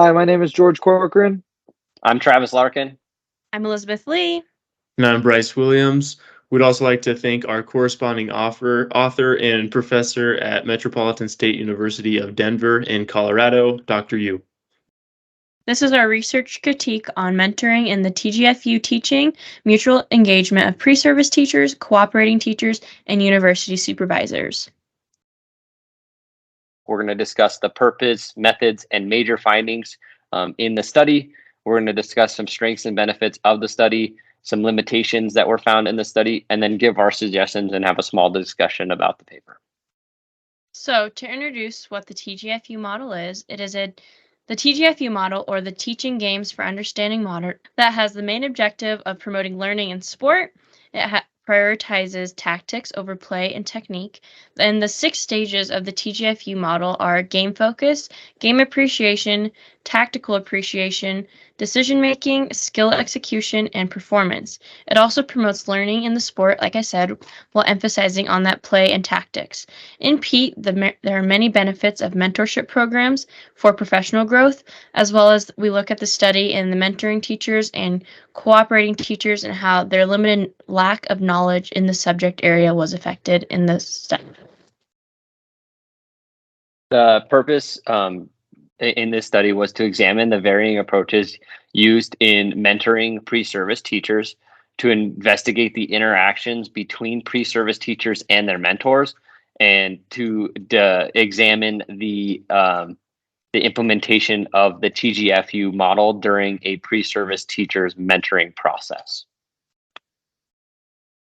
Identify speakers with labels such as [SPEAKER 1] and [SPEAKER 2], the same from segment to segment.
[SPEAKER 1] Hi, my name is George Corcoran.
[SPEAKER 2] I'm Travis Larkin.
[SPEAKER 3] I'm Elizabeth Lee.
[SPEAKER 4] And I'm Bryce Williams. We'd also like to thank our corresponding author and professor at Metropolitan State University of Denver in Colorado, Dr. Yu.
[SPEAKER 3] This is our research critique on mentoring in the TGfU teaching, mutual engagement of pre-service teachers, cooperating teachers, and university supervisors.
[SPEAKER 2] We're going to discuss the purpose, methods, and major findings in the study. We're going to discuss some strengths and benefits of the study, some limitations that were found in the study, and then give our suggestions and have a small discussion about the paper.
[SPEAKER 3] So to introduce what the TGfU model is, the TGfU model, or the Teaching Games for Understanding model, that has the main objective of promoting learning in sport. It prioritizes tactics over play and technique. And the 6 stages of the TGfU model are game focus, game appreciation, tactical appreciation, decision making, skill execution, and performance. It also promotes learning in the sport, like I said, while emphasizing on that play and tactics. In PETE, there are many benefits of mentorship programs for professional growth, as well as we look at the study in the mentoring teachers and cooperating teachers and how their limited lack of knowledge in the subject area was affected in the study.
[SPEAKER 2] The purpose in this study was to examine the varying approaches used in mentoring pre-service teachers, to investigate the interactions between pre-service teachers and their mentors, and to examine the implementation of the TGfU model during a pre-service teacher's mentoring process.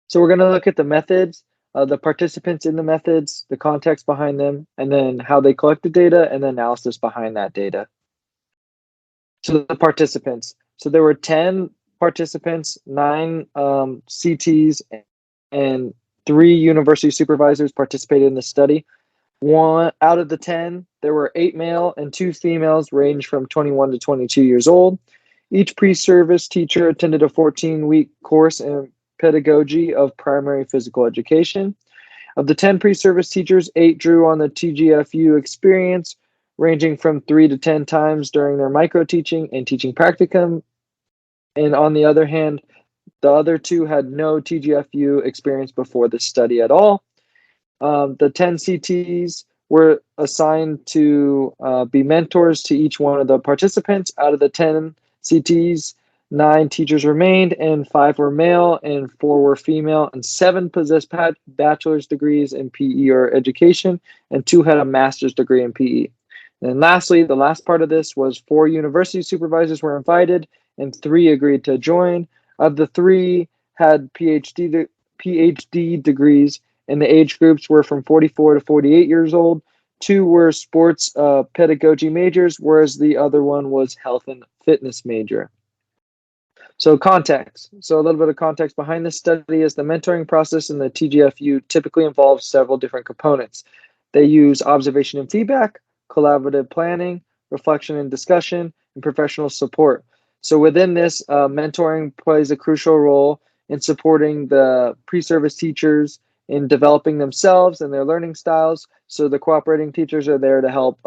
[SPEAKER 1] So we're going to look at the methods, the participants in the methods, the context behind them, and then how they collected data and the analysis behind that data. So the participants. So there were 10 participants, 9 CTs, and 3 university supervisors participated in the study. One out of the 10, there were 8 male and 2 females, ranged from 21 to 22 years old. Each pre-service teacher attended a 14-week course in pedagogy of primary physical education. Of the 10 pre-service teachers, 8 drew on the TGfU experience, ranging from 3 to 10 times during their micro-teaching and teaching practicum. And on the other hand, the other 2 had no TGfU experience before the study at all. The 10 CTs were assigned to be mentors to each one of the participants. Out of the 10 CTs, 9 teachers remained, and 5 were male, and 4 were female, and 7 possessed bachelor's degrees in PE or education, and 2 had a master's degree in PE. And lastly, the last part of this was 4 university supervisors were invited, and 3 agreed to join. Of the 3 had PhD degrees, and the age groups were from 44 to 48 years old. 2 were sports pedagogy majors, whereas the other one was health and fitness major. So context. So a little bit of context behind this study is the mentoring process in the TGfU typically involves several different components. They use observation and feedback, collaborative planning, reflection and discussion, and professional support. So within this, mentoring plays a crucial role in supporting the pre-service teachers in developing themselves and their learning styles. So the cooperating teachers are there to help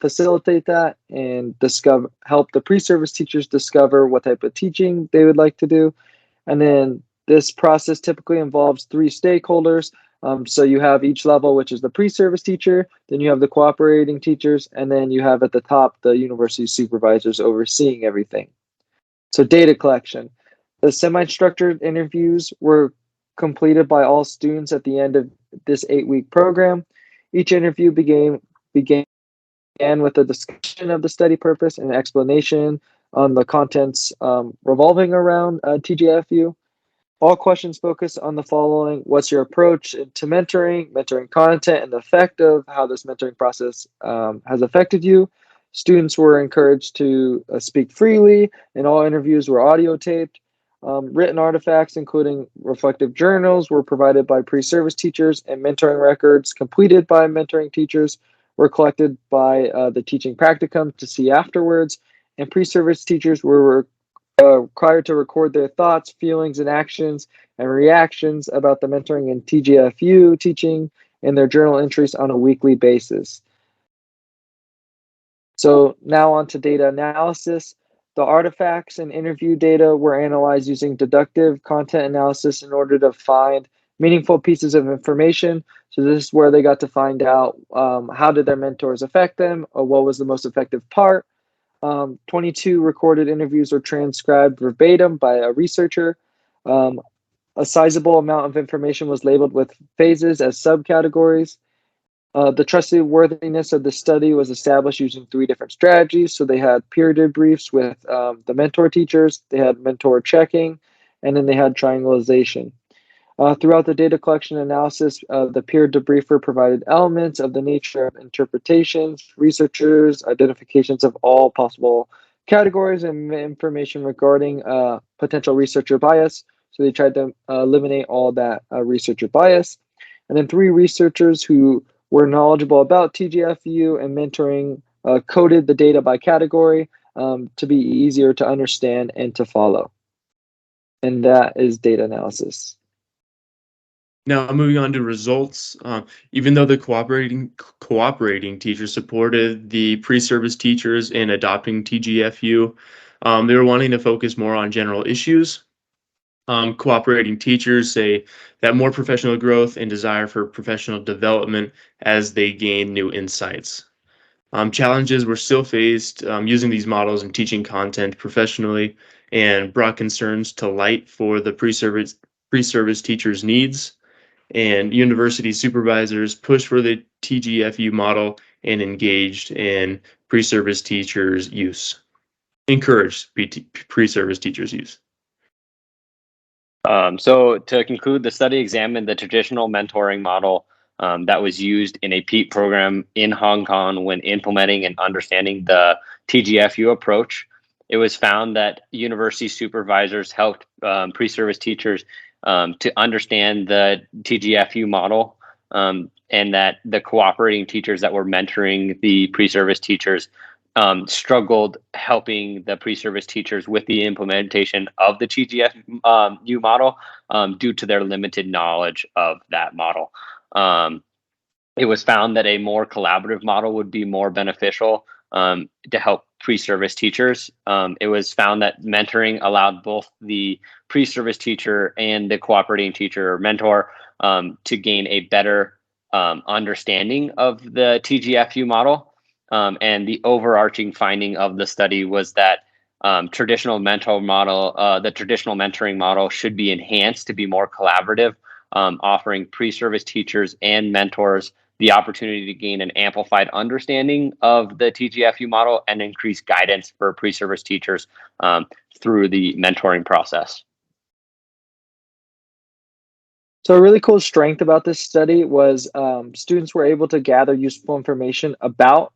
[SPEAKER 1] facilitate that and help the pre-service teachers discover what type of teaching they would like to do. And then this process typically involves 3 stakeholders. So you have each level, which is the pre-service teacher, then you have the cooperating teachers, and then you have at the top the university supervisors overseeing everything. So data collection. The semi-structured interviews were completed by all students at the end of this 8-week program. Each interview began with a discussion of the study purpose and an explanation on the contents revolving around TGfU. All questions focus on the following: what's your approach to mentoring content, and the effect of how this mentoring process has affected you. Students were encouraged to speak freely, and all interviews were audio taped. Written artifacts, including reflective journals, were provided by pre-service teachers, and mentoring records completed by mentoring teachers were collected by the teaching practicum to see afterwards, and pre-service teachers were required to record their thoughts, feelings, and actions and reactions about the mentoring and TGfU teaching in their journal entries on a weekly basis. So now on to data analysis. The artifacts and interview data were analyzed using deductive content analysis in order to find meaningful pieces of information. So this is where they got to find out how did their mentors affect them, or what was the most effective part. 22 recorded interviews were transcribed verbatim by a researcher. Um, a sizable amount of information was labeled with phases as subcategories. The trustworthiness of the study was established using 3 different strategies. So they had peer debriefs with the mentor teachers, they had mentor checking, and then they had triangulation. Throughout the data collection analysis, the peer debriefer provided elements of the nature of interpretations, researchers, identifications of all possible categories, and information regarding potential researcher bias. So they tried to eliminate all that researcher bias. And then 3 researchers who were knowledgeable about TGfU and mentoring coded the data by category to be easier to understand and to follow. And that is data analysis.
[SPEAKER 4] Now, moving on to results. Even though the cooperating teachers supported the pre-service teachers in adopting TGfU, they were wanting to focus more on general issues. Cooperating teachers say that more professional growth and desire for professional development as they gain new insights. Challenges were still faced using these models and teaching content professionally, and brought concerns to light for the pre-service teachers' needs. And university supervisors pushed for the TGfU model and engaged in pre-service teachers' use. Encouraged pre-service teachers' use.
[SPEAKER 2] So to conclude, the study examined the traditional mentoring model that was used in a PEAT program in Hong Kong when implementing and understanding the TGfU approach. It was found that university supervisors helped pre-service teachers to understand the TGfU model, and that the cooperating teachers that were mentoring the pre-service teachers struggled helping the pre-service teachers with the implementation of the TGfU model due to their limited knowledge of that model. It was found that a more collaborative model would be more beneficial to help pre-service teachers. It was found that mentoring allowed both the pre-service teacher and the cooperating teacher or mentor to gain a better understanding of the TGfU model. And the overarching finding of the study was that the traditional mentoring model should be enhanced to be more collaborative, offering pre-service teachers and mentors the opportunity to gain an amplified understanding of the TGfU model and increase guidance for pre-service teachers through the mentoring process.
[SPEAKER 1] So a really cool strength about this study was students were able to gather useful information about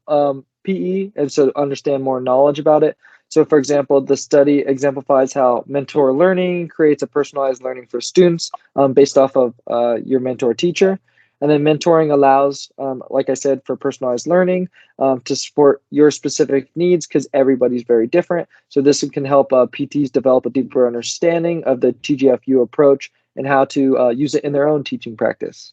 [SPEAKER 1] PE and so understand more knowledge about it. So for example, the study exemplifies how mentor learning creates a personalized learning for students based off of your mentor teacher. And then mentoring allows, like I said, for personalized learning to support your specific needs because everybody's very different. So this can help PTs develop a deeper understanding of the TGfU approach and how to use it in their own teaching practice.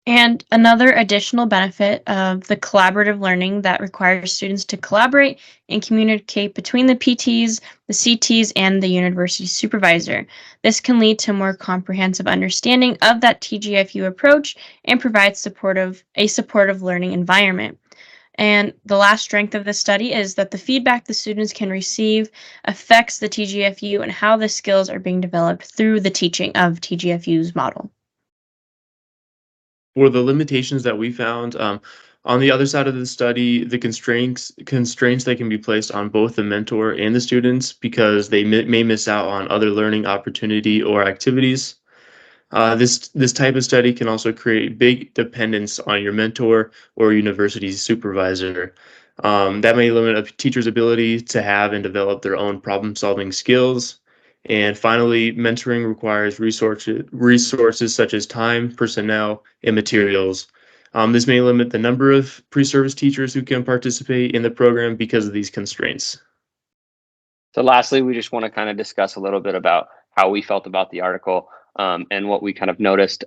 [SPEAKER 3] And another additional benefit of the collaborative learning that requires students to collaborate and communicate between the PTs, the CTs, and the university supervisor. This can lead to more comprehensive understanding of that TGfU approach and provide a supportive learning environment. And the last strength of the study is that the feedback the students can receive affects the TGfU and how the skills are being developed through the teaching of TGfU's model.
[SPEAKER 4] For the limitations that we found, on the other side of the study, the constraints that can be placed on both the mentor and the students because they may miss out on other learning opportunity or activities. This type of study can also create big dependence on your mentor or university supervisor. That may limit a teacher's ability to have and develop their own problem-solving skills. And finally, mentoring requires resources such as time, personnel, and materials. This may limit the number of pre-service teachers who can participate in the program because of these constraints.
[SPEAKER 2] So lastly, we just want to kind of discuss a little bit about how we felt about the article and what we kind of noticed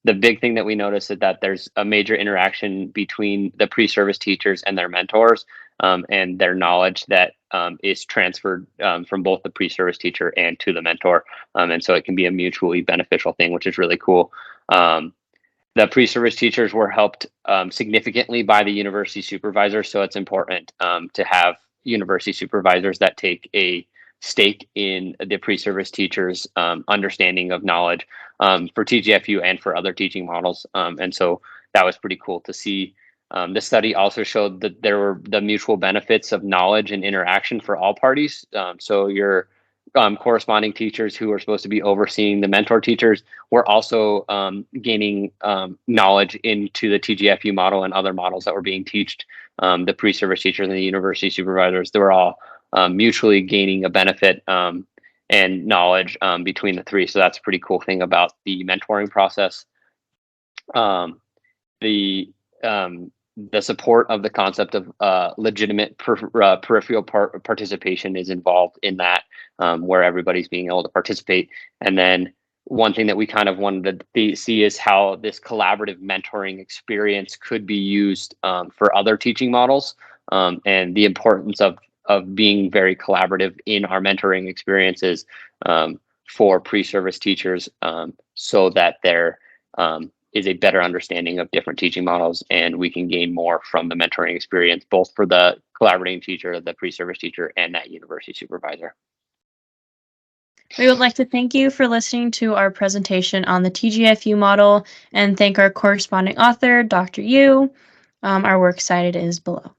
[SPEAKER 2] the big thing that we noticed is that there's a major interaction between the pre-service teachers and their mentors, and their knowledge that is transferred from both the pre-service teacher and to the mentor. And so it can be a mutually beneficial thing, which is really cool. The pre-service teachers were helped significantly by the university supervisors. So it's important to have university supervisors that take a stake in the pre-service teachers' understanding of knowledge for TGfU and for other teaching models. And so that was pretty cool to see. The study also showed that there were the mutual benefits of knowledge and interaction for all parties. So your corresponding teachers who are supposed to be overseeing the mentor teachers were also gaining knowledge into the TGfU model and other models that were being taught. The pre-service teachers and the university supervisors, they were all mutually gaining a benefit and knowledge between the three. So that's a pretty cool thing about the mentoring process. The support of the concept of legitimate peripheral participation is involved in that, where everybody's being able to participate. And then one thing that we kind of wanted to see is how this collaborative mentoring experience could be used for other teaching models, and the importance of being very collaborative in our mentoring experiences for pre-service teachers, so that there is a better understanding of different teaching models, and we can gain more from the mentoring experience, both for the collaborating teacher, the pre-service teacher, and that university supervisor.
[SPEAKER 3] We would like to thank you for listening to our presentation on the TGfU model and thank our corresponding author, Dr. Yu. Our works cited is below.